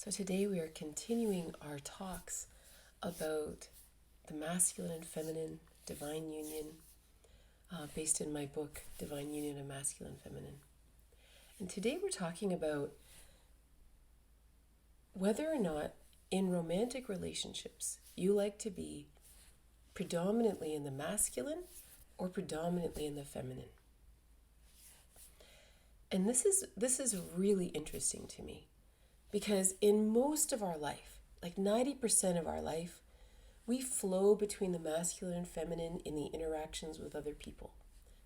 So today we are continuing our talks about the masculine and feminine divine union, based in my book, Divine Union of Masculine and Feminine. And today we're talking about whether or not in romantic relationships you like to be predominantly in the masculine or predominantly in the feminine. And this is really interesting to me because in most of our life, like 90% of our life, we flow between the masculine and feminine in the interactions with other people.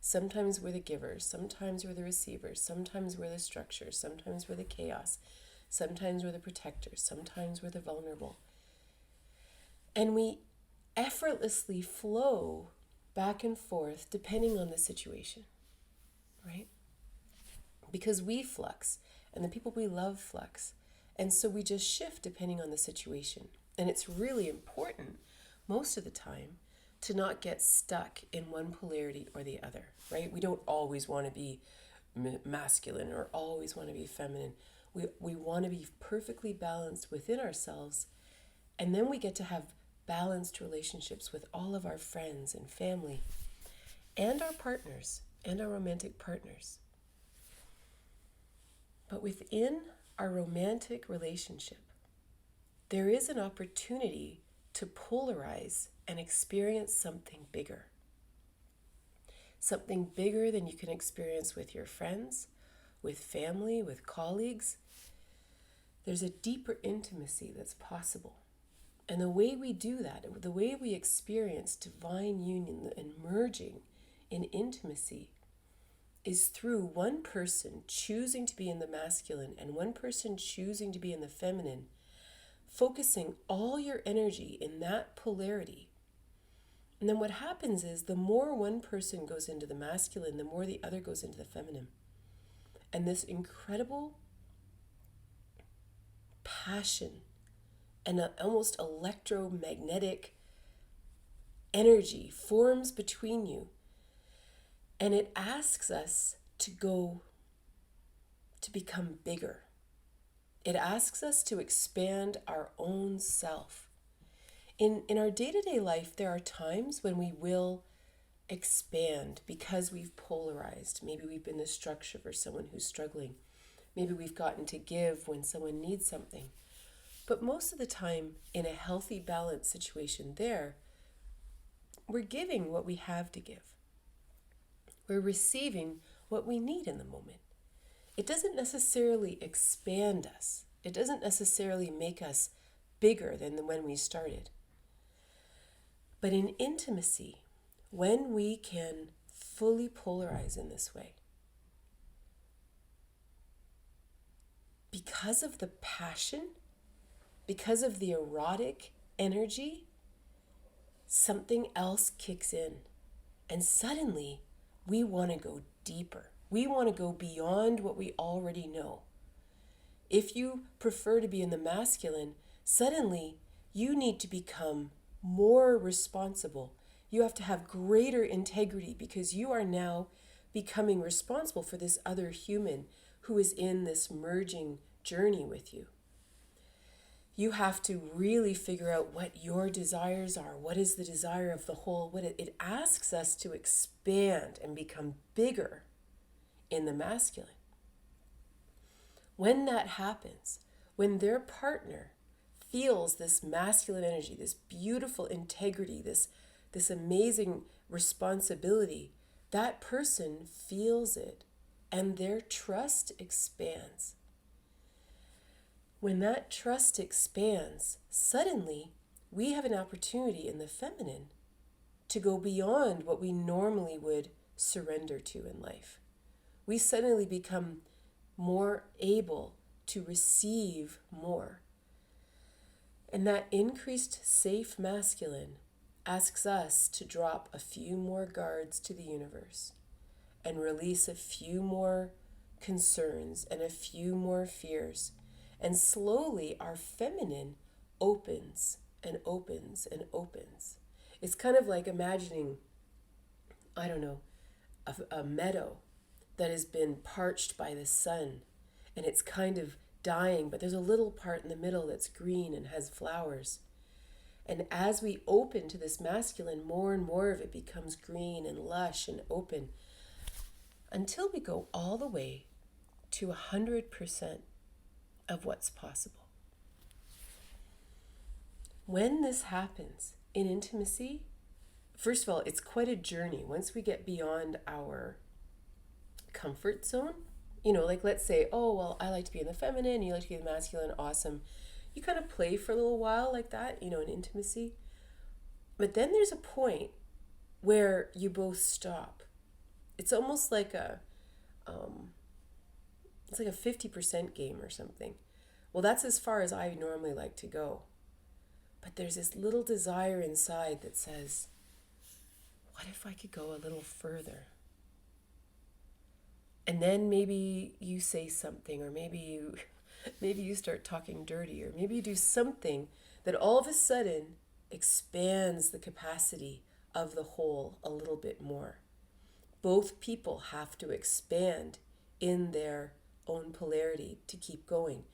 Sometimes we're the givers, sometimes we're the receivers, sometimes we're the structure, sometimes we're the chaos, sometimes we're the protectors, sometimes we're the vulnerable. And we effortlessly flow back and forth depending on the situation, right? Because we flux and the people we love flux. And so we just shift depending on the situation. And it's really important most of the time to not get stuck in one polarity or the other, right? We don't always want to be masculine or always want to be feminine. We want to be perfectly balanced within ourselves. And then we get to have balanced relationships with all of our friends and family and our partners and our romantic partners. But within our romantic relationship, there is an opportunity to polarize and experience something bigger. Something bigger than you can experience with your friends, with family, with colleagues. There's a deeper intimacy that's possible. And the way we do that, the way we experience divine union and merging in intimacy, is through one person choosing to be in the masculine and one person choosing to be in the feminine, focusing all your energy in that polarity. And then what happens is the more one person goes into the masculine, the more the other goes into the feminine. And this incredible passion and an almost electromagnetic energy forms between you. And it asks us to become bigger. It asks us to expand our own self. In our day-to-day life, there are times when we will expand because we've polarized. Maybe we've been the structure for someone who's struggling. Maybe we've gotten to give when someone needs something. But most of the time, in a healthy, balanced situation there, we're giving what we have to give. We're receiving what we need in the moment. It doesn't necessarily expand us. It doesn't necessarily make us bigger than when we started. But in intimacy, when we can fully polarize in this way, because of the passion, because of the erotic energy, something else kicks in. And suddenly, we want to go deeper. We want to go beyond what we already know. If you prefer to be in the masculine, suddenly you need to become more responsible. You have to have greater integrity because you are now becoming responsible for this other human who is in this merging journey with you. You have to really figure out what your desires are. What is the desire of the whole? It asks us to expand and become bigger in the masculine. When that happens, when their partner feels this masculine energy, this beautiful integrity, this amazing responsibility, that person feels it and their trust expands. When that trust expands, suddenly we have an opportunity in the feminine to go beyond what we normally would surrender to in life. We suddenly become more able to receive more. And that increased safe masculine asks us to drop a few more guards to the universe and release a few more concerns and a few more fears. And slowly our feminine opens and opens and opens. It's kind of like imagining, I don't know, a meadow that has been parched by the sun and it's kind of dying, but there's a little part in the middle that's green and has flowers. And as we open to this masculine, more and more of it becomes green and lush and open until we go all the way to 100% of what's possible. When this happens in intimacy, first of all, it's quite a journey. Once we get beyond our comfort zone, like let's say, oh, well, I like to be in the feminine, you like to be in the masculine, awesome. You kind of play for a little while like that, in intimacy. But then there's a point where you both stop. It's almost like it's like a 50% game or something. Well, that's as far as I normally like to go. But there's this little desire inside that says, what if I could go a little further? And then maybe you say something, or maybe you start talking dirty, or maybe you do something that all of a sudden expands the capacity of the whole a little bit more. Both people have to expand in their own polarity to keep going.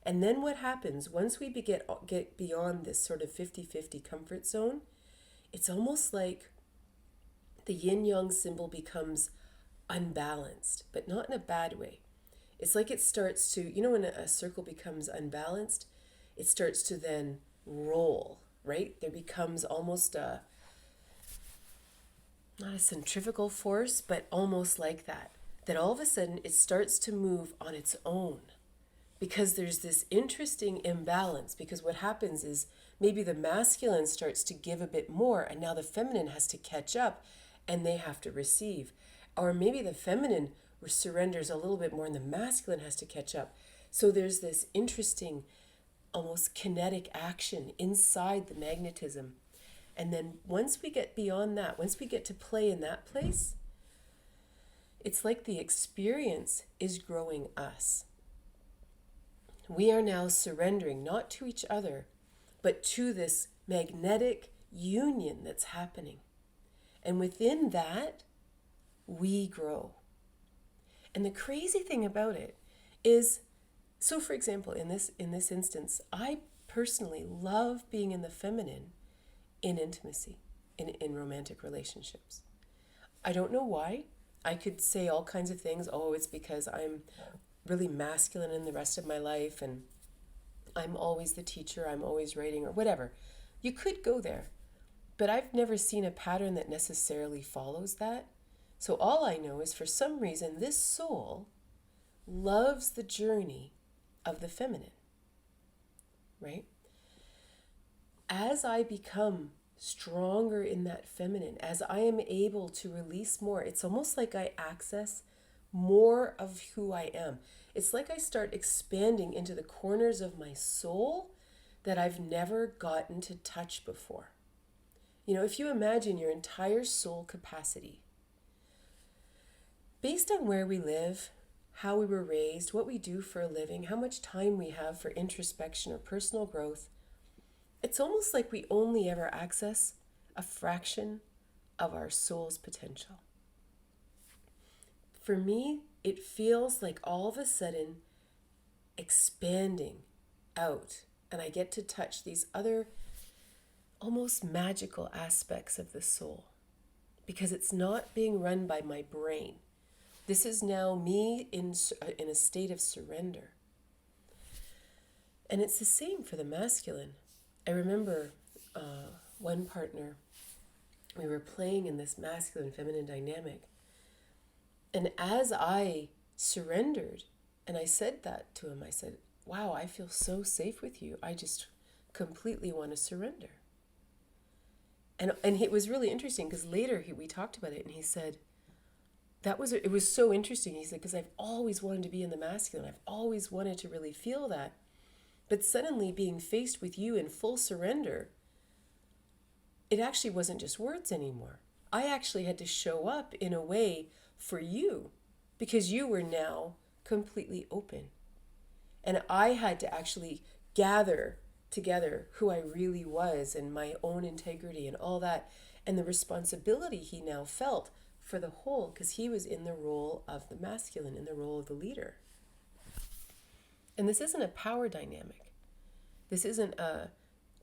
And then what happens once we get beyond this sort of 50-50 comfort zone, it's almost like the yin-yang symbol becomes unbalanced, but not in a bad way. It's like it starts to, when a circle becomes unbalanced, it starts to then roll, right? There becomes almost not a centrifugal force, but almost like that. That all of a sudden it starts to move on its own. Because there's this interesting imbalance, because what happens is maybe the masculine starts to give a bit more, and now the feminine has to catch up and they have to receive. Or maybe the feminine surrenders a little bit more and the masculine has to catch up. So there's this interesting, almost kinetic action inside the magnetism. And then once we get beyond that, once we get to play in that place, it's like the experience is growing us. We are now surrendering not to each other, but to this magnetic union that's happening. And within that, we grow. And the crazy thing about it is, so for example, in this instance, I personally love being in the feminine in intimacy, in romantic relationships. I don't know why. I could say all kinds of things. Oh, it's because I'm really masculine in the rest of my life and I'm always the teacher, I'm always writing, or whatever. You could go there, but I've never seen a pattern that necessarily follows that. So all I know is for some reason this soul loves the journey of the feminine, right? As I become stronger in that feminine, as I am able to release more, it's almost like I access more of who I am. It's like I start expanding into the corners of my soul that I've never gotten to touch before. If you imagine your entire soul capacity, based on where we live, how we were raised, what we do for a living, how much time we have for introspection or personal growth, it's almost like we only ever access a fraction of our soul's potential. For me, it feels like all of a sudden expanding out, and I get to touch these other almost magical aspects of the soul, because it's not being run by my brain. This is now me in a state of surrender. And it's the same for the masculine. I remember one partner, we were playing in this masculine-feminine dynamic. And as I surrendered, and I said that to him, I said, wow, I feel so safe with you. I just completely want to surrender. And it was really interesting because later we talked about it and he said, it was so interesting. He said, because I've always wanted to be in the masculine. I've always wanted to really feel that. But suddenly being faced with you in full surrender, it actually wasn't just words anymore. I actually had to show up in a way for you because you were now completely open. And I had to actually gather together who I really was and my own integrity and all that, and the responsibility he now felt for the whole, because he was in the role of the masculine, in the role of the leader. And this isn't a power dynamic. This isn't a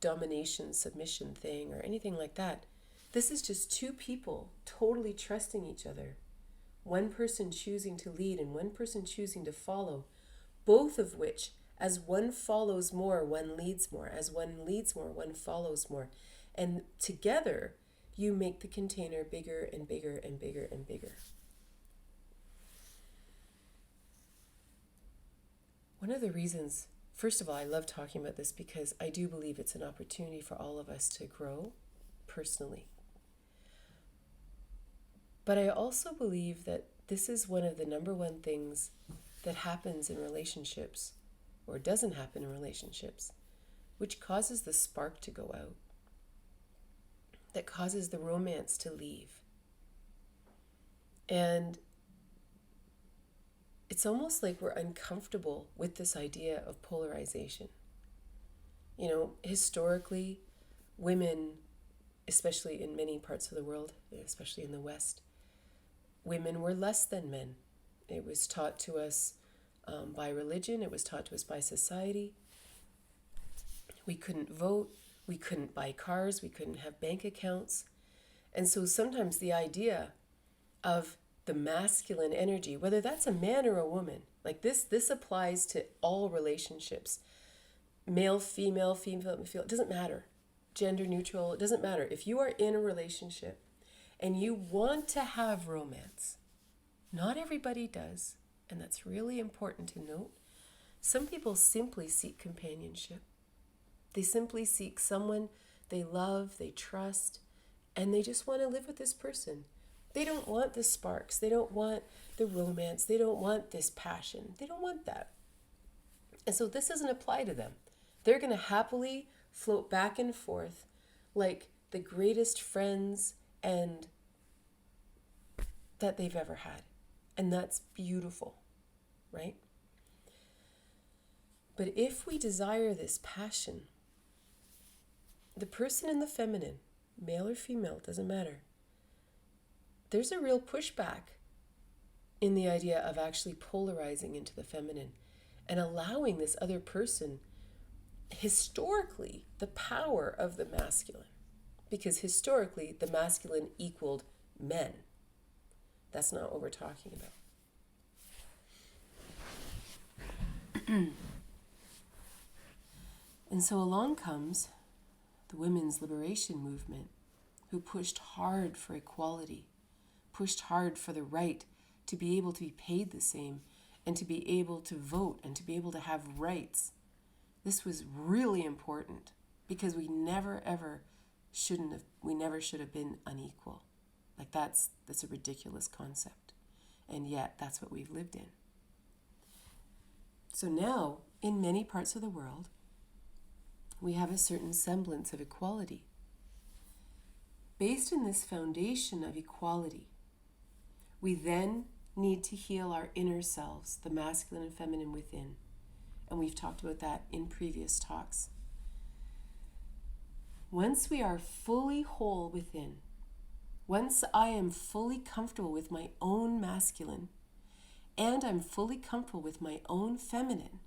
domination, submission thing or anything like that. This is just two people totally trusting each other. One person choosing to lead and one person choosing to follow, both of which, as one follows more, one leads more. As one leads more, one follows more. And together, you make the container bigger and bigger and bigger and bigger. One of the reasons, first of all, I love talking about this because I do believe it's an opportunity for all of us to grow personally. But I also believe that this is one of the number one things that happens in relationships, or doesn't happen in relationships, which causes the spark to go out, that causes the romance to leave. And it's almost like we're uncomfortable with this idea of polarization. You know, historically, women, especially in many parts of the world, especially in the West, women were less than men. It was taught to us by religion. It was taught to us by society. We couldn't vote. We couldn't buy cars. We couldn't have bank accounts. And so sometimes the idea of the masculine energy, whether that's a man or a woman, like this applies to all relationships. Male, female, it doesn't matter. Gender neutral, it doesn't matter. If you are in a relationship and you want to have romance, not everybody does, and that's really important to note. Some people simply seek companionship. They simply seek someone they love, they trust, and they just want to live with this person. They don't want the sparks. They don't want the romance. They don't want this passion. They don't want that. And so this doesn't apply to them. They're going to happily float back and forth like the greatest friends and that they've ever had. And that's beautiful, right? But if we desire this passion, the person in the feminine, male or female, doesn't matter, there's a real pushback in the idea of actually polarizing into the feminine and allowing this other person, historically, the power of the masculine. Because historically, the masculine equaled men. That's not what we're talking about. And so along comes the women's liberation movement, who pushed hard for equality, pushed hard for the right to be able to be paid the same and to be able to vote and to be able to have rights. This was really important because we never should have been unequal. Like that's a ridiculous concept. And yet that's what we've lived in. So now, in many parts of the world, we have a certain semblance of equality. Based on this foundation of equality, we then need to heal our inner selves, the masculine and feminine within. And we've talked about that in previous talks. Once we are fully whole within, once I am fully comfortable with my own masculine, and I'm fully comfortable with my own feminine,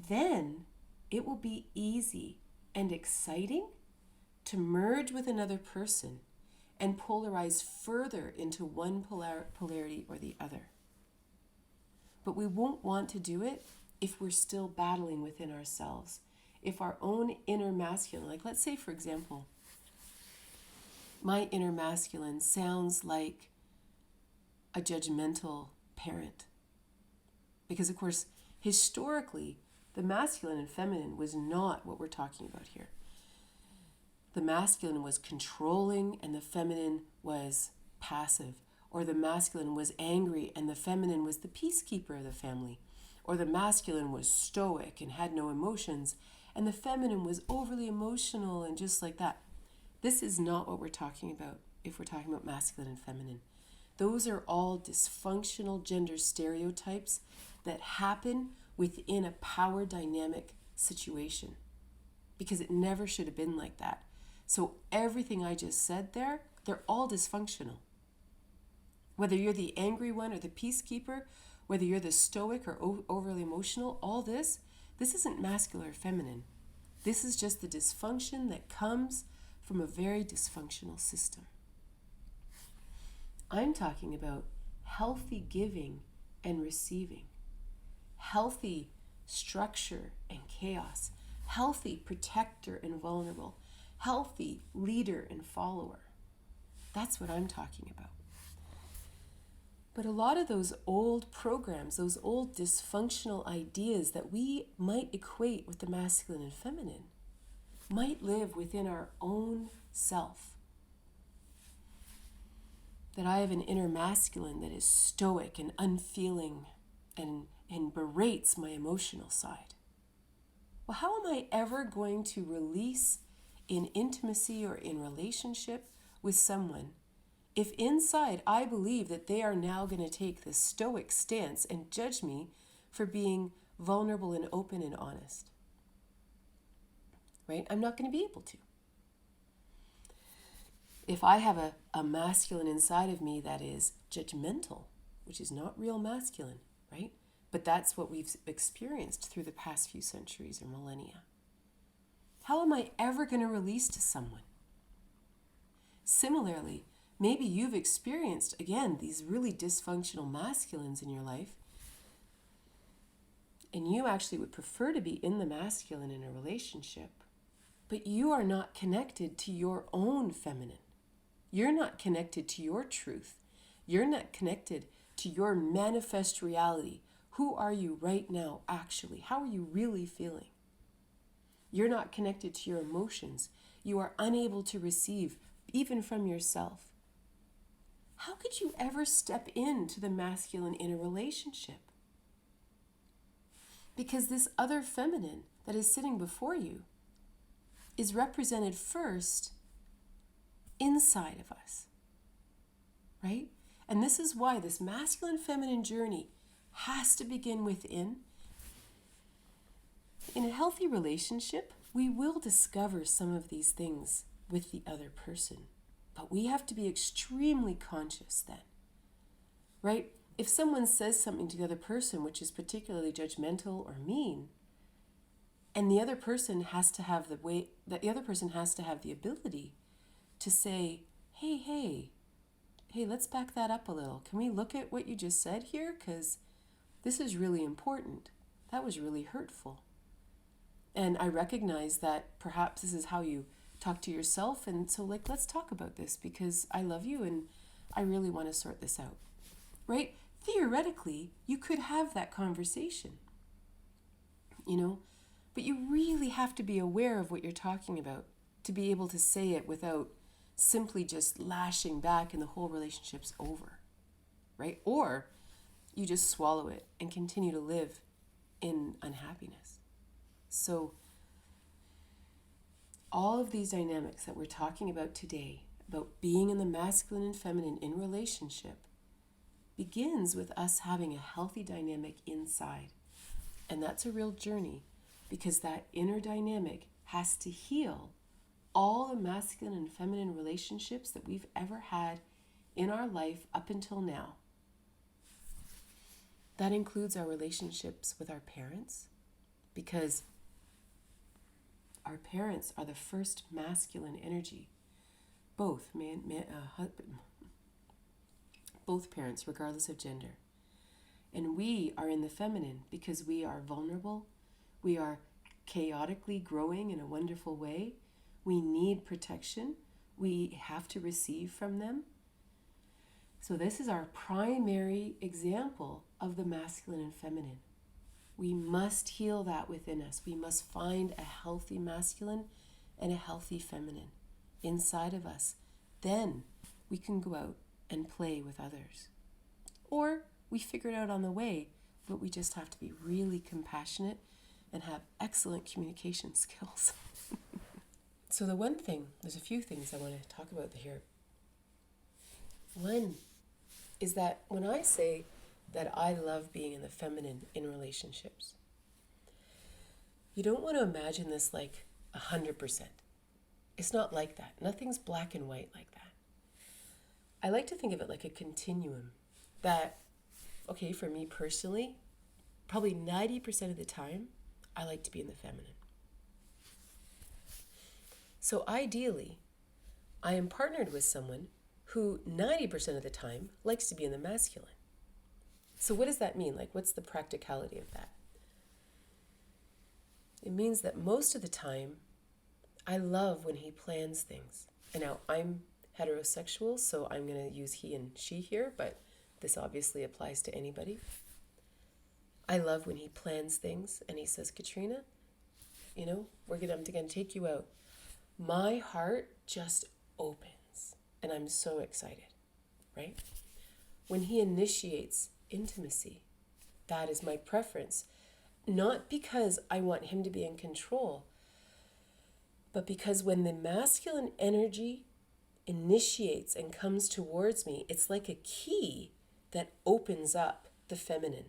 then it will be easy and exciting to merge with another person and polarize further into one polarity or the other. But we won't want to do it if we're still battling within ourselves. If our own inner masculine, like let's say for example, my inner masculine sounds like a judgmental parent. Because of course, historically, the masculine and feminine was not what we're talking about here. The masculine was controlling and the feminine was passive. Or the masculine was angry and the feminine was the peacekeeper of the family. Or the masculine was stoic and had no emotions and the feminine was overly emotional and just like that. This is not what we're talking about if we're talking about masculine and feminine. Those are all dysfunctional gender stereotypes that happen within a power dynamic situation because it never should have been like that. So everything I just said there, they're all dysfunctional. Whether you're the angry one or the peacekeeper, whether you're the stoic or overly emotional, all this isn't masculine or feminine. This is just the dysfunction that comes from a very dysfunctional system. I'm talking about healthy giving and receiving, healthy structure and chaos, healthy protector and vulnerable, healthy leader and follower. That's what I'm talking about. But a lot of those old programs, those old dysfunctional ideas that we might equate with the masculine and feminine, might live within our own self. That I have an inner masculine that is stoic and unfeeling and berates my emotional side. Well, how am I ever going to release in intimacy or in relationship with someone if inside I believe that they are now going to take this stoic stance and judge me for being vulnerable and open and honest? Right? I'm not going to be able to. If I have a masculine inside of me that is judgmental, which is not real masculine, right? But that's what we've experienced through the past few centuries or millennia. How am I ever going to release to someone? Similarly, maybe you've experienced, again, these really dysfunctional masculines in your life, and you actually would prefer to be in the masculine in a relationship, but you are not connected to your own feminine. You're not connected to your truth. You're not connected to your manifest reality. Who are you right now, actually? How are you really feeling? You're not connected to your emotions. You are unable to receive, even from yourself. How could you ever step into the masculine in a relationship? Because this other feminine that is sitting before you is represented first inside of us, right? And this is why this masculine-feminine journey has to begin within. In a healthy relationship, we will discover some of these things with the other person, but we have to be extremely conscious then, right? If someone says something to the other person which is particularly judgmental or mean, and the other person has to have the ability to say, hey, let's back that up a little. Can we look at what you just said here? Because this is really important. That was really hurtful. And I recognize that perhaps this is how you talk to yourself. And so let's talk about this because I love you and I really want to sort this out, right? Theoretically, you could have that conversation, but you really have to be aware of what you're talking about to be able to say it without simply just lashing back and the whole relationship's over, right? Or you just swallow it and continue to live in unhappiness. So all of these dynamics that we're talking about today, about being in the masculine and feminine in relationship, begins with us having a healthy dynamic inside. And that's a real journey because that inner dynamic has to heal all the masculine and feminine relationships that we've ever had in our life up until now. That includes our relationships with our parents, because our parents are the first masculine energy. Both parents, regardless of gender. And we are in the feminine because we are vulnerable. We are chaotically growing in a wonderful way. We need protection. We have to receive from them. So this is our primary example of the masculine and feminine. We must heal that within us. We must find a healthy masculine and a healthy feminine inside of us. Then we can go out and play with others. Or we figure it out on the way, but we just have to be really compassionate and have excellent communication skills. So there's a few things I want to talk about here. One is that when I say that I love being in the feminine in relationships, you don't want to imagine this like 100%. It's not like that. Nothing's black and white like that. I like to think of it like a continuum, that okay, for me personally, probably 90% of the time, I like to be in the feminine. So ideally, I am partnered with someone who 90% of the time likes to be in the masculine. So what does that mean? Like, what's the practicality of that? It means that most of the time, I love when he plans things. And now I'm heterosexual, so I'm going to use he and she here, but this obviously applies to anybody. I love when he plans things and he says, Katrina, I'm going to take you out. My heart just opens and I'm so excited, right? When he initiates intimacy, that is my preference. Not because I want him to be in control, but because when the masculine energy initiates and comes towards me, it's like a key that opens up the feminine.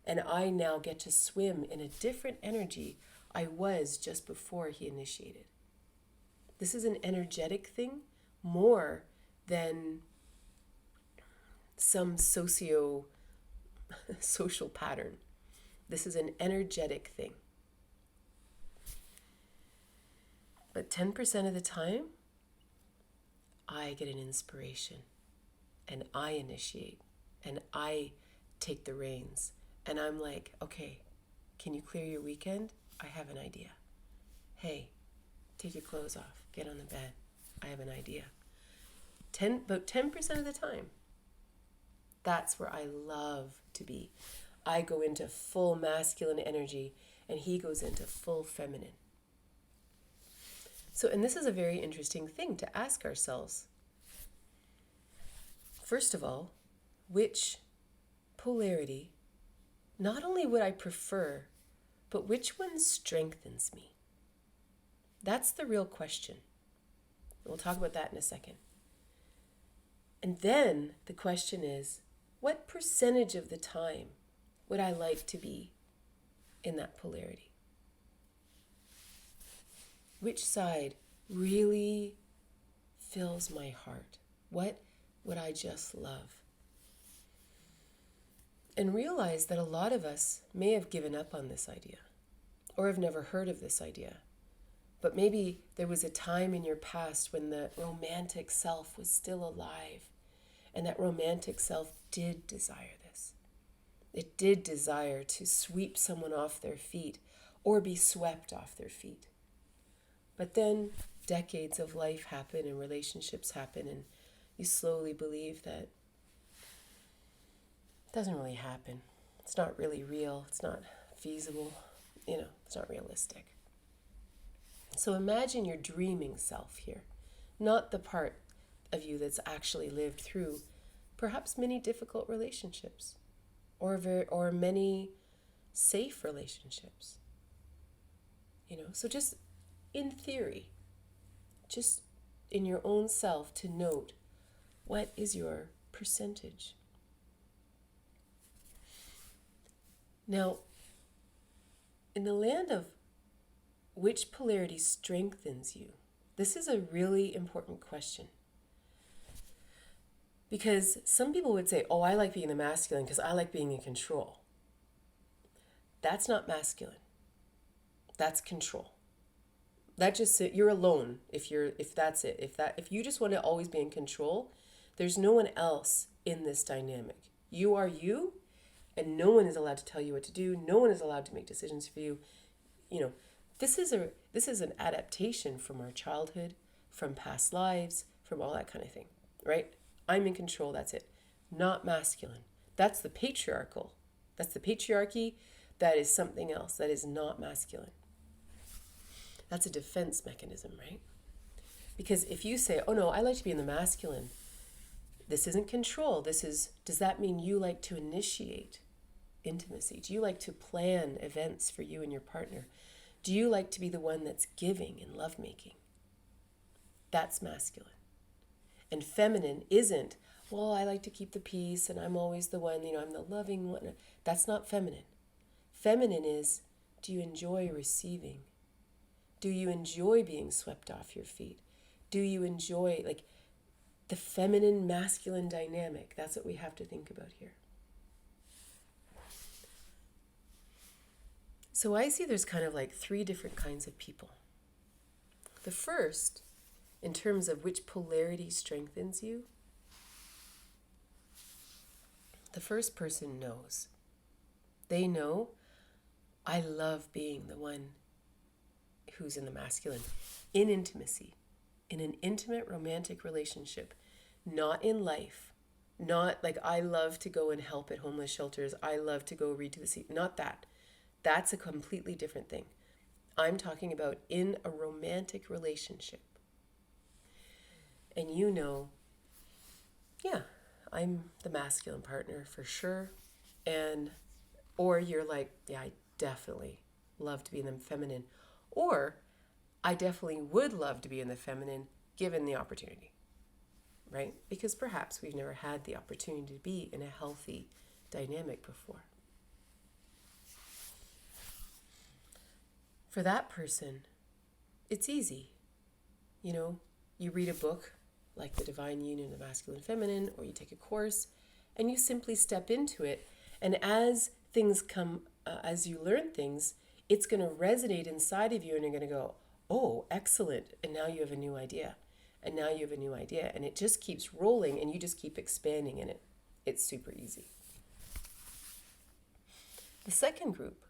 And I now get to swim in a different energy I was just before he initiated. This is an energetic thing more than some social pattern. This is an energetic thing. But 10% of the time, I get an inspiration and I initiate and I take the reins. And I'm like, okay, can you clear your weekend? I have an idea. Hey, take your clothes off, get on the bed. I have an idea. About 10% of the time, that's where I love to be. I go into full masculine energy and he goes into full feminine. So, and this is a very interesting thing to ask ourselves. First of all, which polarity, not only would I prefer, but which one strengthens me? That's the real question. We'll talk about that in a second. And then the question is, what percentage of the time would I like to be in that polarity? Which side really fills my heart? What would I just love? And realize that a lot of us may have given up on this idea or have never heard of this idea. But maybe there was a time in your past when the romantic self was still alive, and that romantic self did desire this. It did desire to sweep someone off their feet or be swept off their feet. But then decades of life happen and relationships happen, and you slowly believe that it doesn't really happen. It's not really real. It's not feasible. It's not realistic. So imagine your dreaming self here, not the part of you that's actually lived through perhaps many difficult relationships or many safe relationships. So just in theory, just in your own self to note, what is your percentage? Now, in the land of which polarity strengthens you, this is a really important question. Because some people would say, I like being the masculine because I like being in control. That's not masculine. That's control. That just you're alone if that's it. If you just want to always be in control, there's no one else in this dynamic. You are you, and no one is allowed to tell you what to do. No one is allowed to make decisions for you. This is an adaptation from our childhood, from past lives, from all that kind of thing, right? I'm in control, that's it. Not masculine. That's the patriarchal. That's the patriarchy. That is something else. That is not masculine. That's a defense mechanism, right? Because if you say, no, I like to be in the masculine, this isn't control. Does that mean you like to initiate intimacy? Do you like to plan events for you and your partner? Do you like to be the one that's giving in lovemaking? That's masculine. And feminine isn't, I like to keep the peace and I'm always the one, I'm the loving one. That's not feminine. Feminine is, do you enjoy receiving? Do you enjoy being swept off your feet? Do you enjoy, the feminine masculine dynamic? That's what we have to think about here. So I see there's kind of like three different kinds of people. The first, in terms of which polarity strengthens you, the first person knows. They know, I love being the one who's in the masculine, in intimacy, in an intimate romantic relationship, not in life, not like I love to go and help at homeless shelters, I love to go read to the sea, not that. That's a completely different thing. I'm talking about in a romantic relationship. And you know, yeah, I'm the masculine partner for sure. And, or you're like, yeah, I definitely love to be in the feminine. Or I definitely would love to be in the feminine given the opportunity, right? Because perhaps we've never had the opportunity to be in a healthy dynamic before. For that person, it's easy. You know, you read a book like The Divine Union of Masculine and Feminine, or you take a course and you simply step into it. And as things come, as you learn things, it's going to resonate inside of you and you're going to go, oh, excellent. And now you have a new idea. And now you have a new idea. And it just keeps rolling and you just keep expanding in it. It's super easy. The second group,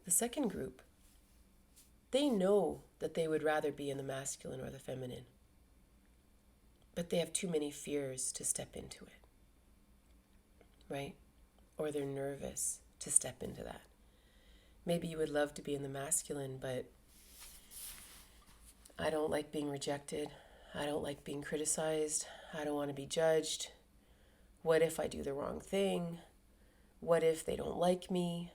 The second group, they know that they would rather be in the masculine or the feminine, but they have too many fears to step into it, right? Or they're nervous to step into that. Maybe you would love to be in the masculine, but I don't like being rejected. I don't like being criticized. I don't want to be judged. What if I do the wrong thing? What if they don't like me?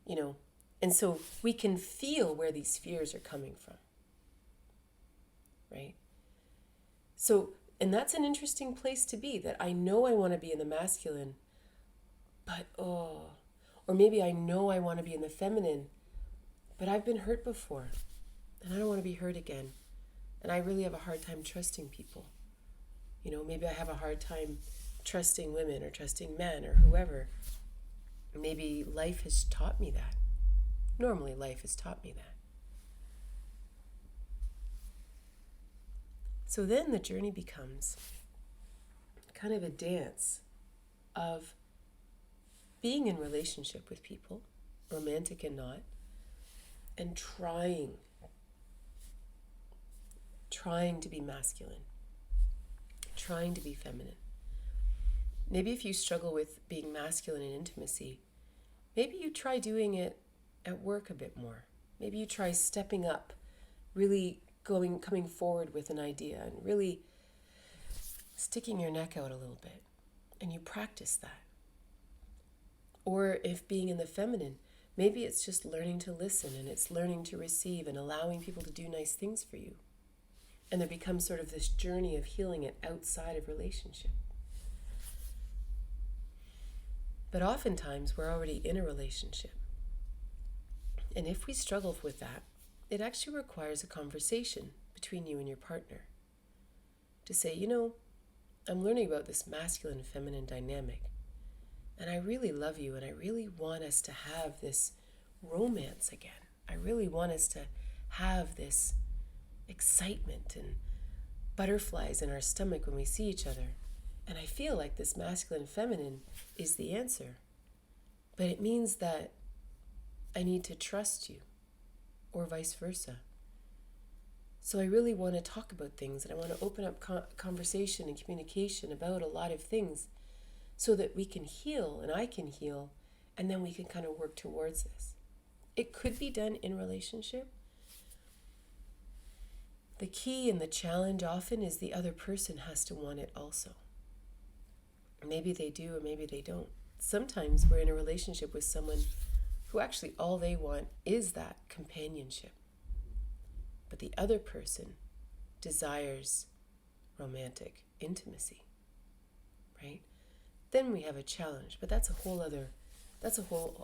You know, and so we can feel where these fears are coming from, right? So, and that's an interesting place to be, that I know I want to be in the masculine, but or maybe I know I want to be in the feminine, but I've been hurt before and I don't want to be hurt again. And I really have a hard time trusting people. You know, maybe I have a hard time trusting women or trusting men or whoever. Maybe life has taught me that. Normally, life has taught me that. So then the journey becomes kind of a dance of being in relationship with people, romantic and not, and trying to be masculine, trying to be feminine. Maybe if you struggle with being masculine in intimacy, maybe you try doing it at work a bit more. Maybe you try stepping up, really coming forward with an idea and really sticking your neck out a little bit, and you practice that. Or if being in the feminine, maybe it's just learning to listen and it's learning to receive and allowing people to do nice things for you. And there becomes sort of this journey of healing it outside of relationship. But oftentimes we're already in a relationship. And if we struggle with that, it actually requires a conversation between you and your partner to say, you know, I'm learning about this masculine and feminine dynamic, and I really love you, and I really want us to have this romance again. I really want us to have this excitement and butterflies in our stomach when we see each other. And I feel like this masculine and feminine is the answer. But it means that I need to trust you, or vice versa. So I really want to talk about things, and I want to open up conversation and communication about a lot of things so that we can heal and I can heal, and then we can kind of work towards this. It could be done in relationship. The key and the challenge often is the other person has to want it also. Maybe they do or maybe they don't. Sometimes we're in a relationship with someone who actually all they want is that companionship. But the other person desires romantic intimacy, right? Then we have a challenge, but that's a whole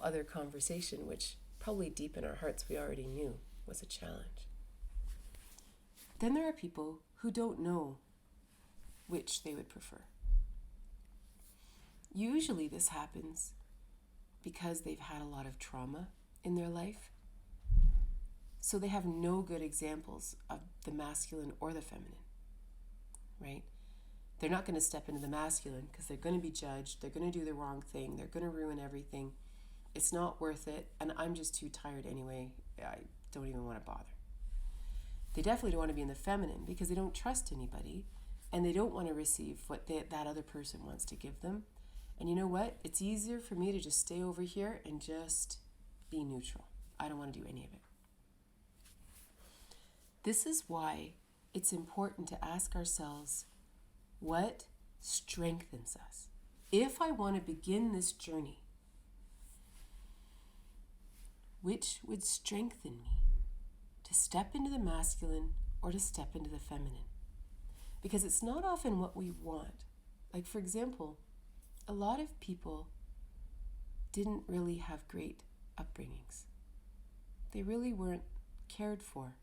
other conversation, which probably deep in our hearts we already knew was a challenge. Then there are people who don't know which they would prefer. Usually this happens because they've had a lot of trauma in their life. So they have no good examples of the masculine or the feminine, right? They're not going to step into the masculine because they're going to be judged. They're going to do the wrong thing. They're going to ruin everything. It's not worth it. And I'm just too tired anyway. I don't even want to bother. They definitely don't want to be in the feminine because they don't trust anybody and they don't want to receive what that other person wants to give them. And you know what? It's easier for me to just stay over here and just be neutral. I don't want to do any of it. This is why it's important to ask ourselves, what strengthens us? If I want to begin this journey, which would strengthen me to step into the masculine or to step into the feminine? Because it's not often what we want. Like, for example, a lot of people didn't really have great upbringings. They really weren't cared for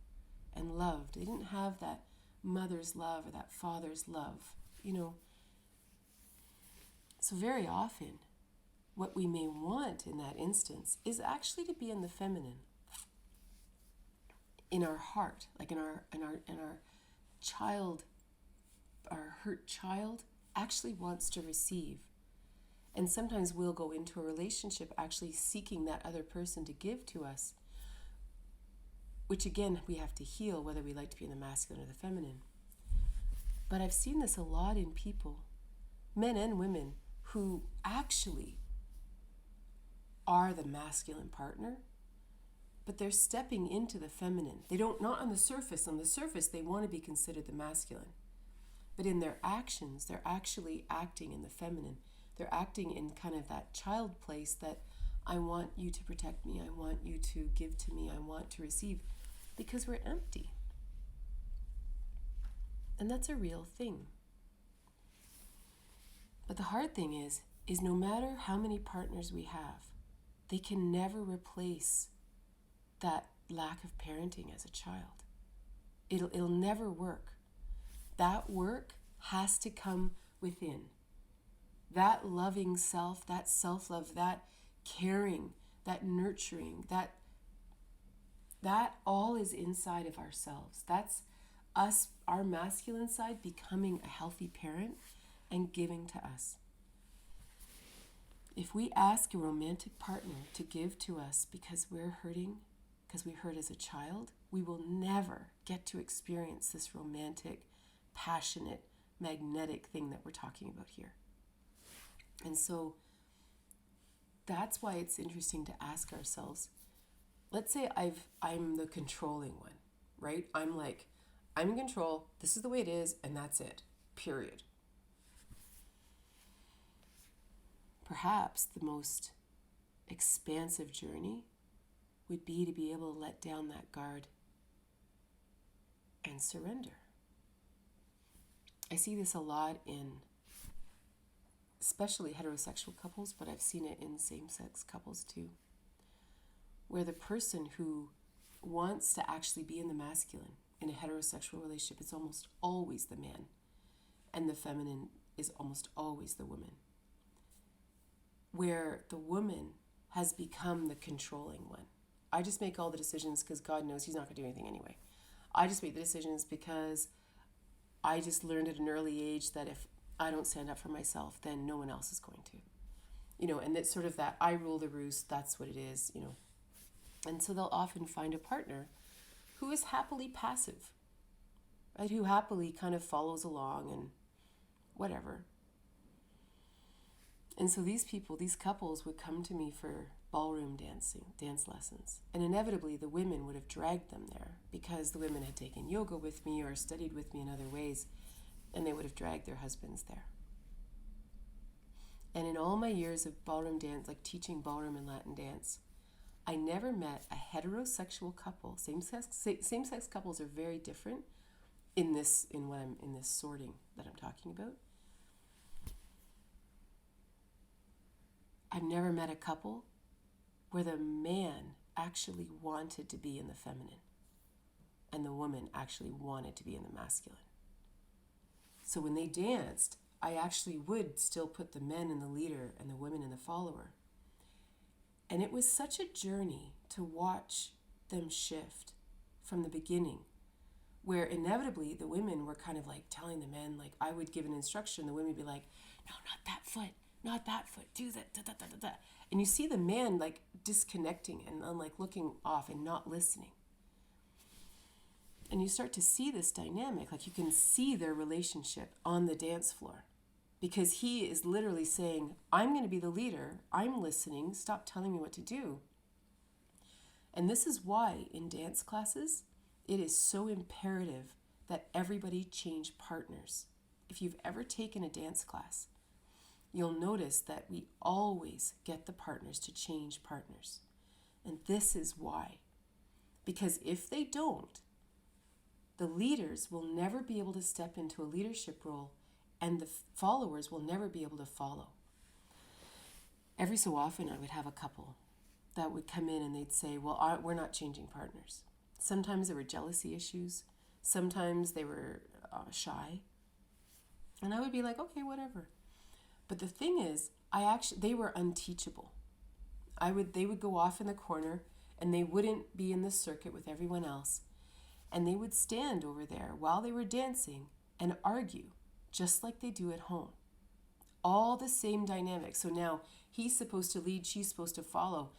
and loved. They didn't have that mother's love or that father's love, So very often, what we may want in that instance is actually to be in the feminine, in our heart, like in our child, our hurt child actually wants to receive. And sometimes we'll go into a relationship actually seeking that other person to give to us, which again, we have to heal whether we like to be in the masculine or the feminine. But I've seen this a lot in people, men and women, who actually are the masculine partner, but they're stepping into the feminine. They don't, not on the surface. On the surface, they want to be considered the masculine. But in their actions, they're actually acting in the feminine. They're acting in kind of that child place that I want you to protect me. I want you to give to me. I want to receive, because we're empty. And that's a real thing. But the hard thing is no matter how many partners we have, they can never replace that lack of parenting as a child. It'll never work. That work has to come within. That loving self, that self-love, that caring, that nurturing, that all is inside of ourselves. That's us, our masculine side, becoming a healthy parent and giving to us. If we ask a romantic partner to give to us because we're hurting, because we hurt as a child, we will never get to experience this romantic, passionate, magnetic thing that we're talking about here. And so that's why it's interesting to ask ourselves, let's say I'm the controlling one, right? I'm in control, this is the way it is, and that's it, period. Perhaps the most expansive journey would be to be able to let down that guard and surrender. I see this a lot in especially heterosexual couples, but I've seen it in same-sex couples too, where the person who wants to actually be in the masculine in a heterosexual relationship, it's almost always the man, and the feminine is almost always the woman, where the woman has become the controlling one. I just make all the decisions because God knows he's not going to do anything anyway. I just make the decisions because I just learned at an early age that if I don't stand up for myself, then no one else is going to. And it's sort of that I rule the roost, that's what it is, And so they'll often find a partner who is happily passive, right? Who happily kind of follows along and whatever. And so these couples would come to me for ballroom dance lessons. And inevitably the women would have dragged them there because the women had taken yoga with me or studied with me in other ways, and they would have dragged their husbands there. And in all my years of ballroom dance, like teaching ballroom and Latin dance, I never met a heterosexual couple. Same-sex couples are very different in this sorting that I'm talking about. I've never met a couple where the man actually wanted to be in the feminine and the woman actually wanted to be in the masculine. So when they danced, I actually would still put the men in the leader and the women in the follower. And it was such a journey to watch them shift from the beginning, where inevitably the women were kind of like telling the men, like I would give an instruction, the women would be like, no, not that foot, do that, da, da, da, da, da. And you see the man like disconnecting and like looking off and not listening. And you start to see this dynamic, like you can see their relationship on the dance floor, because he is literally saying, I'm going to be the leader, I'm listening, stop telling me what to do. And this is why in dance classes, it is so imperative that everybody change partners. If you've ever taken a dance class, you'll notice that we always get the partners to change partners. And this is why. Because if they don't, the leaders will never be able to step into a leadership role, and the followers will never be able to follow. Every so often I would have a couple that would come in and they'd say, well, we're not changing partners. Sometimes there were jealousy issues. Sometimes they were shy. And I would be like, okay, whatever. But the thing is, they were unteachable. They would go off in the corner and they wouldn't be in the circuit with everyone else. And they would stand over there while they were dancing and argue, just like they do at home. All the same dynamic. So now he's supposed to lead, she's supposed to follow.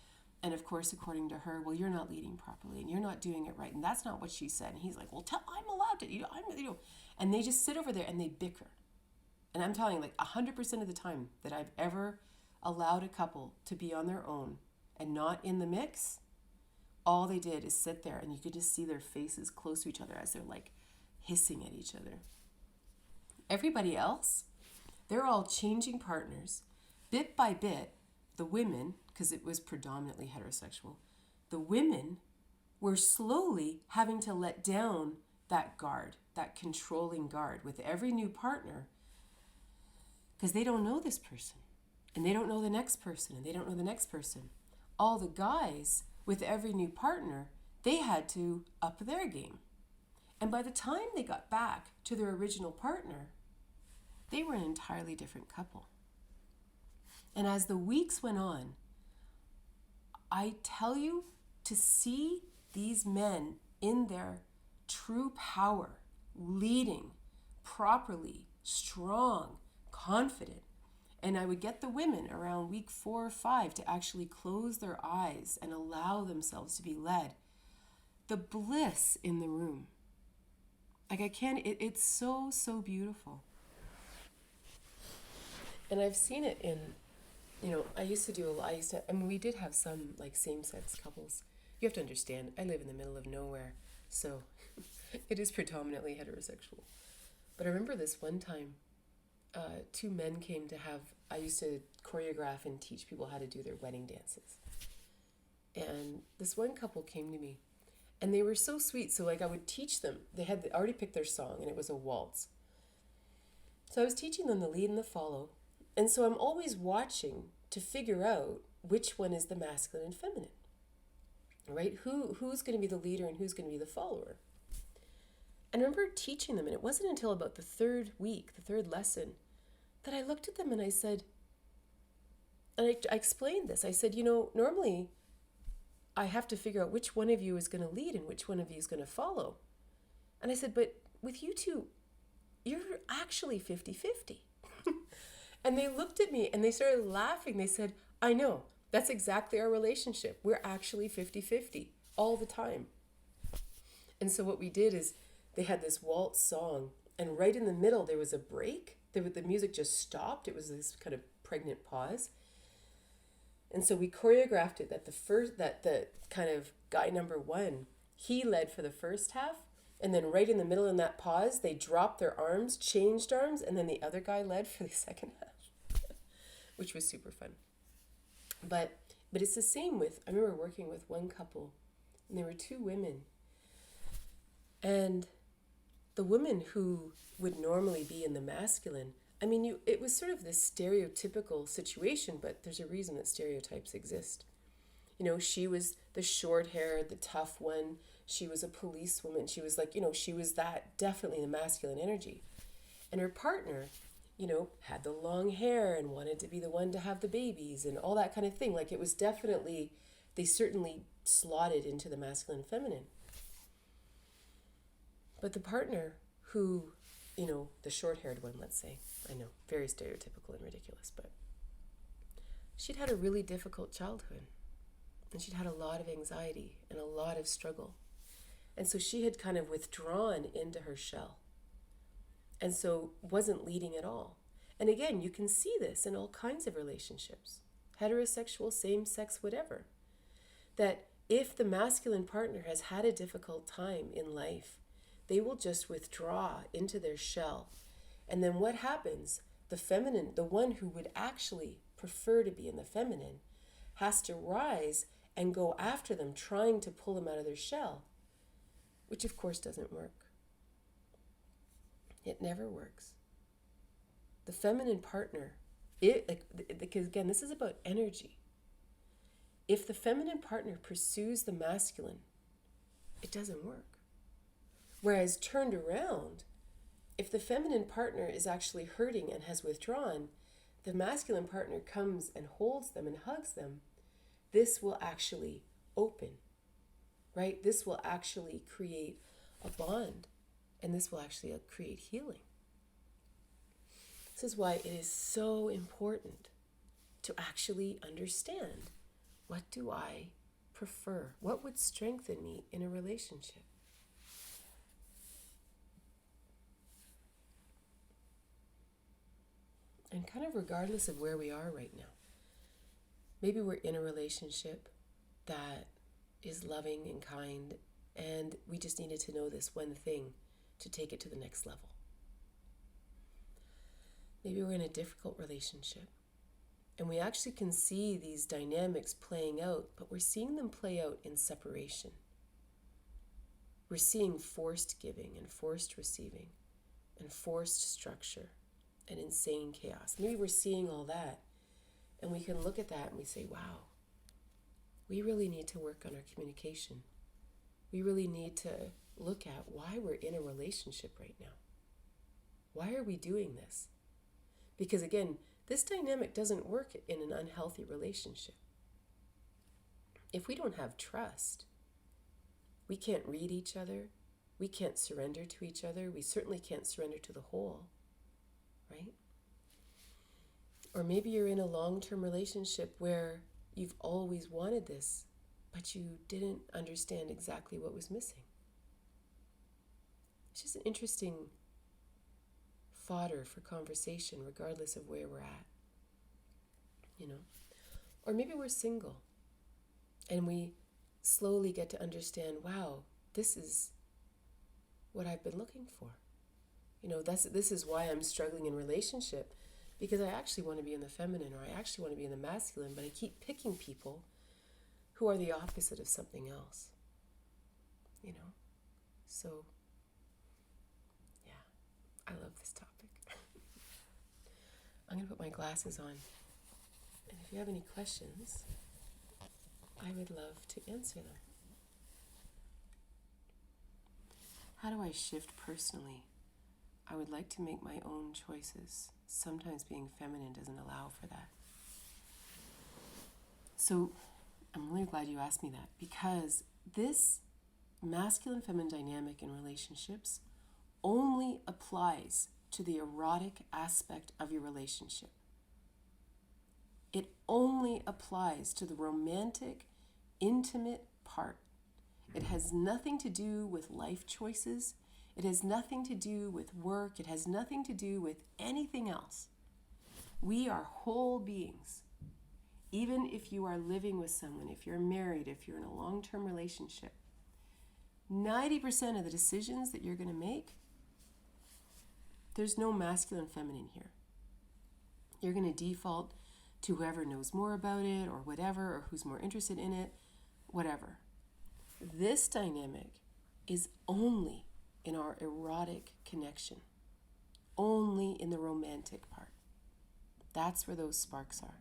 And of course, according to her, well, you're not leading properly and you're not doing it right. And that's not what she said. And he's like, well, I'm allowed to, And they just sit over there and they bicker. And I'm telling you, like 100% of the time that I've ever allowed a couple to be on their own and not in the mix, all they did is sit there and you could just see their faces close to each other as they're like hissing at each other. Everybody else, they're all changing partners. Bit by bit, the women, because it was predominantly heterosexual, the women were slowly having to let down that guard, that controlling guard with every new partner, because they don't know this person and they don't know the next person and they don't know the next person. All the guys with every new partner, they had to up their game. And by the time they got back to their original partner, they were an entirely different couple. And as the weeks went on, I tell you, to see these men in their true power, leading properly, strong, confident. And I would get the women around week 4 or 5 to actually close their eyes and allow themselves to be led. The bliss in the room. Like it's so, so beautiful. And I've seen it in, we did have some like same-sex couples. You have to understand, I live in the middle of nowhere, so it is predominantly heterosexual. But I remember this one time, 2 men came to I used to choreograph and teach people how to do their wedding dances. And this one couple came to me and they were so sweet. So like I would teach them, they had already picked their song and it was a waltz. So I was teaching them the lead and the follow. And so I'm always watching to figure out which one is the masculine and feminine, right? Who's going to be the leader and who's going to be the follower. And I remember teaching them, and it wasn't until about the 3rd week, the 3rd lesson, that I looked at them and I said, and I explained this. I said, normally I have to figure out which one of you is going to lead and which one of you is going to follow. And I said, but with you two, you're actually 50-50. And they looked at me and they started laughing. They said, I know, that's exactly our relationship. We're actually 50-50 all the time. And so what we did is they had this waltz song, and right in the middle there was a break. The music just stopped. It was this kind of pregnant pause. And so we choreographed it that the kind of guy number 1, he led for the first half. And then right in the middle in that pause, they dropped their arms, changed arms, and then the other guy led for the second half, which was super fun. But it's the same I remember working with one couple, and there were 2 women. And the woman who would normally be in the masculine, it was sort of this stereotypical situation, but there's a reason that stereotypes exist. She was the short hair, the tough one. She was a policewoman. She was like, she was that definitely the masculine energy. And her partner, had the long hair and wanted to be the one to have the babies and all that kind of thing. Like it was definitely, they certainly slotted into the masculine and feminine. But the partner who, the short-haired one, let's say, I know, very stereotypical and ridiculous, but she'd had a really difficult childhood. And she'd had a lot of anxiety and a lot of struggle. And so she had kind of withdrawn into her shell. And so wasn't leading at all. And again, you can see this in all kinds of relationships, heterosexual, same-sex, whatever. That if the masculine partner has had a difficult time in life, they will just withdraw into their shell. And then what happens? The feminine, the one who would actually prefer to be in the feminine, has to rise and go after them, trying to pull them out of their shell, which of course doesn't work. It never works. The feminine partner, because again, this is about energy. If the feminine partner pursues the masculine, it doesn't work. Whereas turned around, if the feminine partner is actually hurting and has withdrawn, the masculine partner comes and holds them and hugs them, this will actually open, right? This will actually create a bond, and this will actually create healing. This is why it is so important to actually understand, what do I prefer? What would strengthen me in a relationship? And kind of regardless of where we are right now, maybe we're in a relationship that is loving and kind, and we just needed to know this one thing to take it to the next level. Maybe we're in a difficult relationship, and we actually can see these dynamics playing out, but we're seeing them play out in separation. We're seeing forced giving and forced receiving and forced structure and insane chaos. Maybe we're seeing all that, and we can look at that and we say, wow, we really need to work on our communication. We really need to look at why we're in a relationship right now. Why are we doing this? Because again, this dynamic doesn't work in an unhealthy relationship. If we don't have trust, we can't read each other, we can't surrender to each other, we certainly can't surrender to the whole, right? Or maybe you're in a long-term relationship where you've always wanted this, but you didn't understand exactly what was missing. It's just an interesting fodder for conversation, regardless of where we're at, Or maybe we're single, and we slowly get to understand, wow, this is what I've been looking for. This is why I'm struggling in relationship, because I actually want to be in the feminine, or I actually want to be in the masculine, but I keep picking people who are the opposite of something else, So, yeah, I love this topic. I'm going to put my glasses on, and if you have any questions, I would love to answer them. How do I shift personally? I would like to make my own choices. Sometimes being feminine doesn't allow for that. So I'm really glad you asked me that, because this masculine-feminine dynamic in relationships only applies to the erotic aspect of your relationship. It only applies to the romantic, intimate part. It has nothing to do with life choices. It has nothing to do with work. It has nothing to do with anything else. We are whole beings. Even if you are living with someone, if you're married, if you're in a long-term relationship, 90% of the decisions that you're going to make, there's no masculine feminine here. You're going to default to whoever knows more about it or whatever, or who's more interested in it, whatever. This dynamic is only in our erotic connection, only in the romantic part. That's where those sparks are.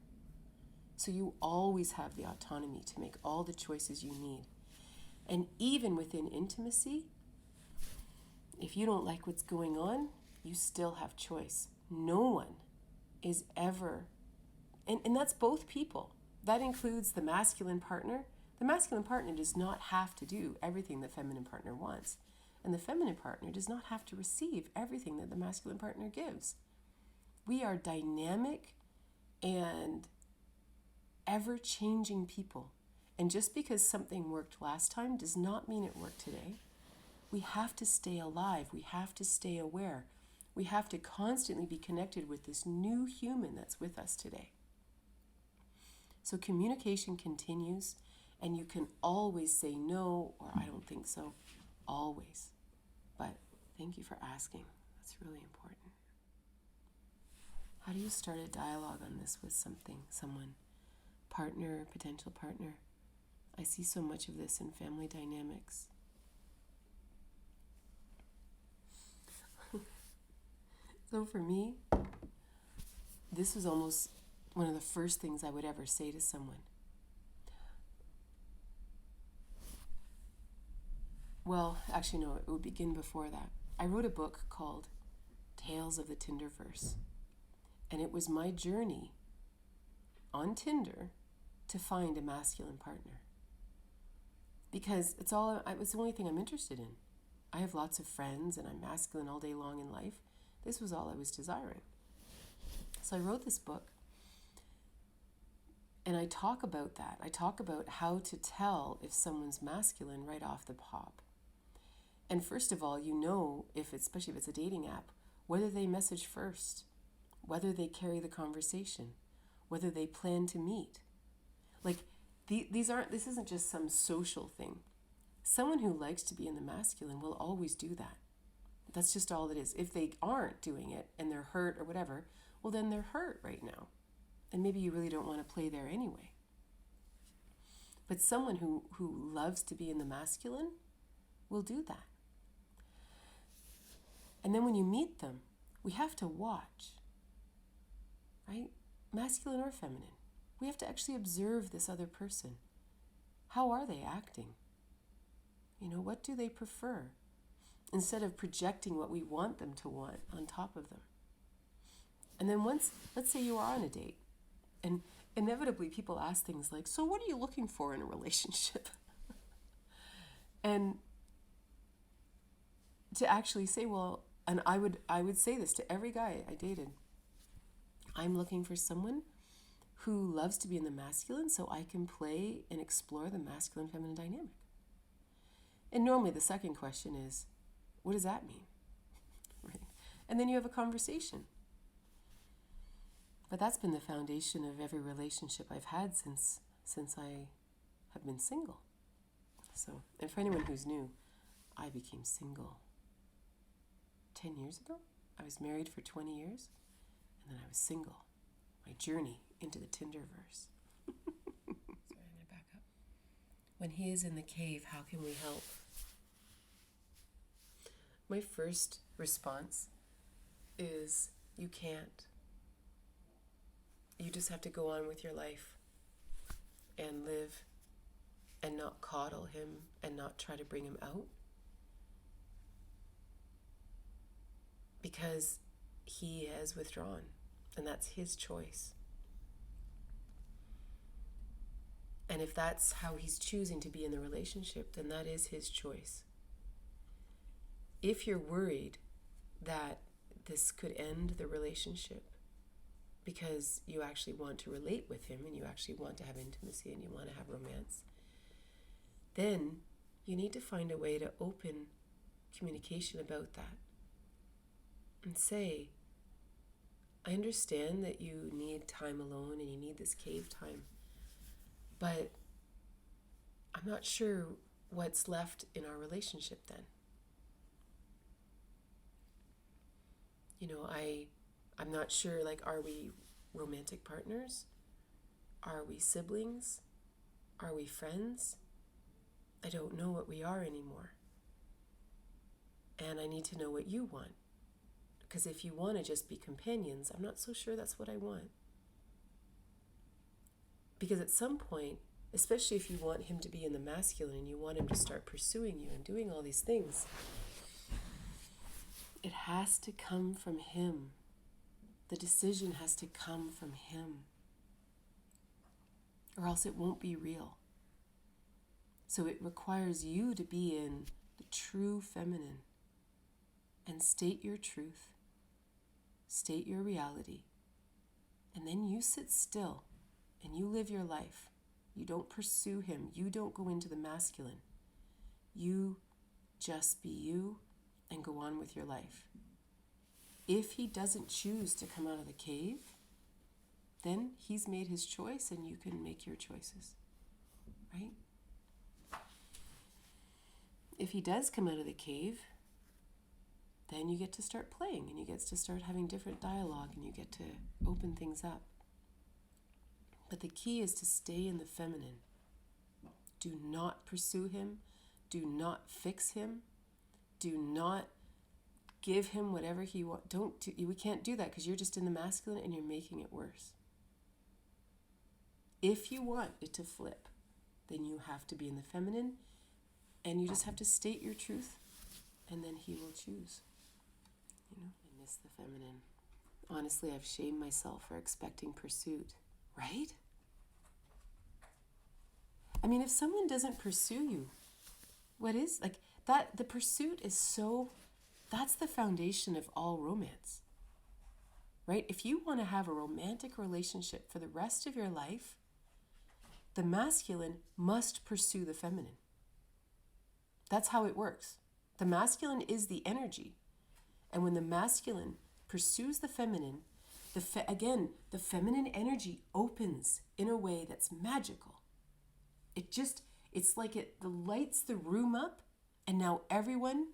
So you always have the autonomy to make all the choices you need. And even within intimacy, if you don't like what's going on, you still have choice. No one is ever, and that's both people. That includes the masculine partner. The masculine partner does not have to do everything the feminine partner wants. And the feminine partner does not have to receive everything that the masculine partner gives. We are dynamic and ever-changing people. And just because something worked last time does not mean it worked today. We have to stay alive. We have to stay aware. We have to constantly be connected with this new human that's with us today. So communication continues, and you can always say no, or I don't think so, always. But thank you for asking. That's really important. How do you start a dialogue on this with someone, partner, potential partner? I see so much of this in family dynamics. So for me, this was almost one of the first things I would ever say to someone. Well, actually, no, it would begin before that. I wrote a book called Tales of the Tinderverse. And it was my journey on Tinder to find a masculine partner. Because it's the only thing I'm interested in. I have lots of friends and I'm masculine all day long in life. This was all I was desiring. So I wrote this book. And I talk about that. I talk about how to tell if someone's masculine right off the pop. And first of all, you know, especially if it's a dating app, whether they message first, whether they carry the conversation, whether they plan to meet. Like, this isn't just some social thing. Someone who likes to be in the masculine will always do that. That's just all it is. If they aren't doing it and they're hurt or whatever, well, then they're hurt right now. And maybe you really don't want to play there anyway. But someone who loves to be in the masculine will do that. And then when you meet them, we have to watch, right? Masculine or feminine. We have to actually observe this other person. How are they acting? You know, what do they prefer? Instead of projecting what we want them to want on top of them. And then once, let's say you are on a date, and inevitably people ask things like, so what are you looking for in a relationship? And to actually say, well, and I would say this to every guy I dated. I'm looking for someone who loves to be in the masculine so I can play and explore the masculine-feminine dynamic. And normally the second question is, what does that mean? Right? And then you have a conversation. But that's been the foundation of every relationship I've had since I have been single. So, and for anyone who's new, I became single 10 years ago. I was married for 20 years, and then I was single. My journey into the Tinderverse. Sorry, I'm going to back up. When he is in the cave, how can we help? My first response is, you can't. You just have to go on with your life and live and not coddle him and not try to bring him out. Because he has withdrawn, and that's his choice. And if that's how he's choosing to be in the relationship, then that is his choice. If you're worried that this could end the relationship because you actually want to relate with him and you actually want to have intimacy and you want to have romance, then you need to find a way to open communication about that. And say, I understand that you need time alone and you need this cave time, but I'm not sure what's left in our relationship then. You know, I'm not sure, like, are we romantic partners? Are we siblings? Are we friends? I don't know what we are anymore. And I need to know what you want. Because if you want to just be companions, I'm not so sure that's what I want. Because at some point, especially if you want him to be in the masculine and you want him to start pursuing you and doing all these things, It has to come from him. The decision has to come from him, or else it won't be real. So it requires you to be in the true feminine and state your truth, state your reality, and then you sit still and you live your life. You don't pursue him. You don't go into the masculine. You just be you and go on with your life. If he doesn't choose to come out of the cave, then he's made his choice and you can make your choices, right? If he does come out of the cave, then you get to start playing and you get to start having different dialogue and you get to open things up. But the key is to stay in the feminine. Do not pursue him. Do not fix him. Do not give him whatever he wants. We can't do that because you're just in the masculine and you're making it worse. If you want it to flip, then you have to be in the feminine and you just have to state your truth and then he will choose. I miss the feminine. Honestly, I've shamed myself for expecting pursuit, right? I mean, if someone doesn't pursue you, what is like that? The pursuit is that's the foundation of all romance, right? If you want to have a romantic relationship for the rest of your life, the masculine must pursue the feminine. That's how it works. The masculine is the energy. And when the masculine pursues the feminine, the feminine energy opens in a way that's magical. It's like it lights the room up, and now everyone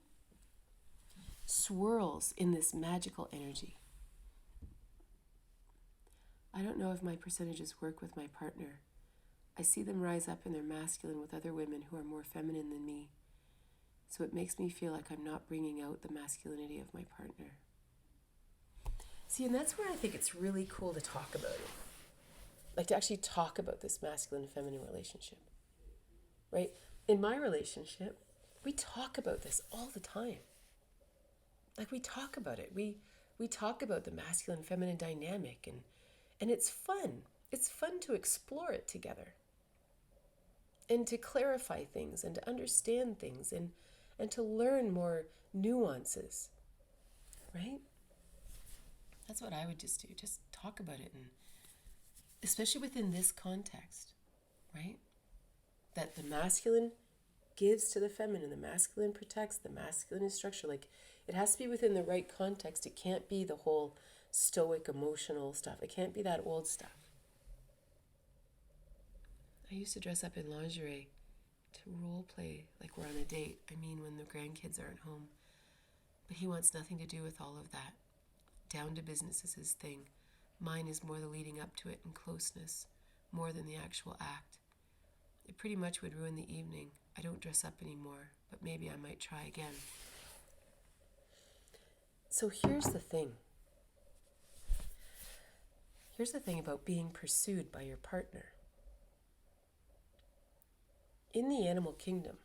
swirls in this magical energy. I don't know if my percentages work with my partner. I see them rise up in their masculine with other women who are more feminine than me. So it makes me feel like I'm not bringing out the masculinity of my partner. See, and that's where I think it's really cool to talk about it. Like to actually talk about this masculine and feminine relationship. Right? In my relationship, we talk about this all the time. Like we talk about it. We talk about the masculine feminine dynamic and it's fun. It's fun to explore it together. And to clarify things and to understand things and to learn more nuances. Right? That's what I would just do. Just talk about it, and especially within this context, right? That the masculine gives to the feminine, the masculine protects, the masculine is structure. Like it has to be within the right context. It can't be the whole stoic emotional stuff. It can't be that old stuff. I used to dress up in lingerie to role play like we're on a date. I mean, when the grandkids aren't home. But he wants nothing to do with all of that. Down to business is his thing. Mine is more the leading up to it and closeness, more than the actual act. It pretty much would ruin the evening. I don't dress up anymore, but maybe I might try again. So here's the thing. Here's the thing about being pursued by your partner. In the animal kingdom,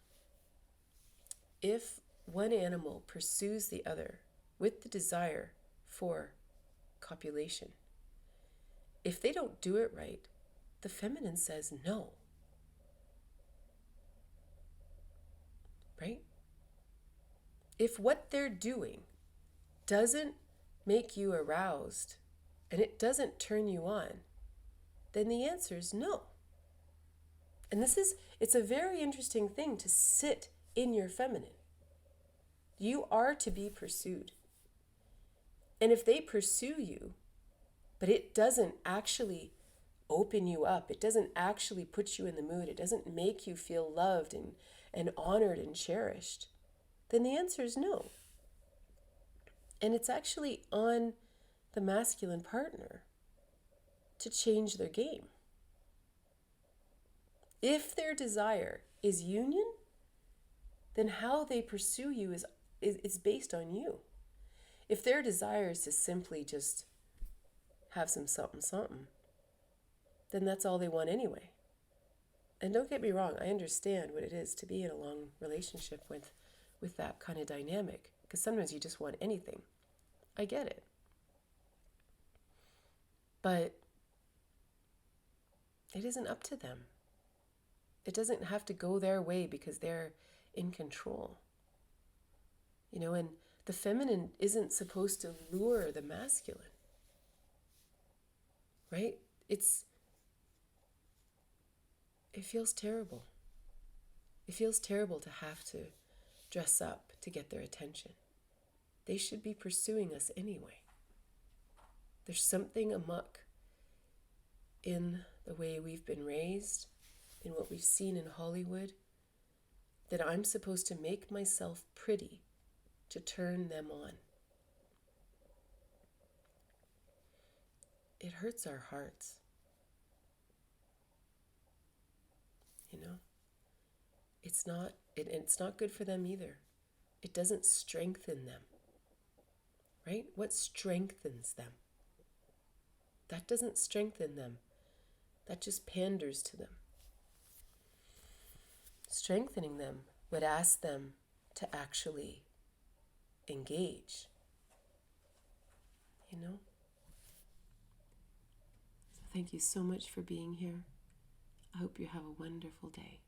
if one animal pursues the other with the desire for copulation, if they don't do it right, the feminine says no. Right? If what they're doing doesn't make you aroused and it doesn't turn you on, then the answer is no. And it's a very interesting thing to sit in your feminine. You are to be pursued. And if they pursue you, but it doesn't actually open you up, it doesn't actually put you in the mood, it doesn't make you feel loved and honored and cherished, then the answer is no. And it's actually on the masculine partner to change their game. If their desire is union, then how they pursue you is based on you. If their desire is to simply just have some something, then that's all they want anyway. And don't get me wrong, I understand what it is to be in a long relationship with that kind of dynamic, Because sometimes you just want anything. I get it. But it isn't up to them. It doesn't have to go their way because they're in control. And the feminine isn't supposed to lure the masculine, right? It feels terrible. It feels terrible to have to dress up to get their attention. They should be pursuing us anyway. There's something amok in the way we've been raised, in what we've seen in Hollywood, that I'm supposed to make myself pretty to turn them on. It hurts our hearts. It's not good for them either. It doesn't strengthen them, right? What strengthens them? That doesn't strengthen them. That just panders to them. Strengthening them would ask them to actually engage. So thank you so much for being here. I hope you have a wonderful day.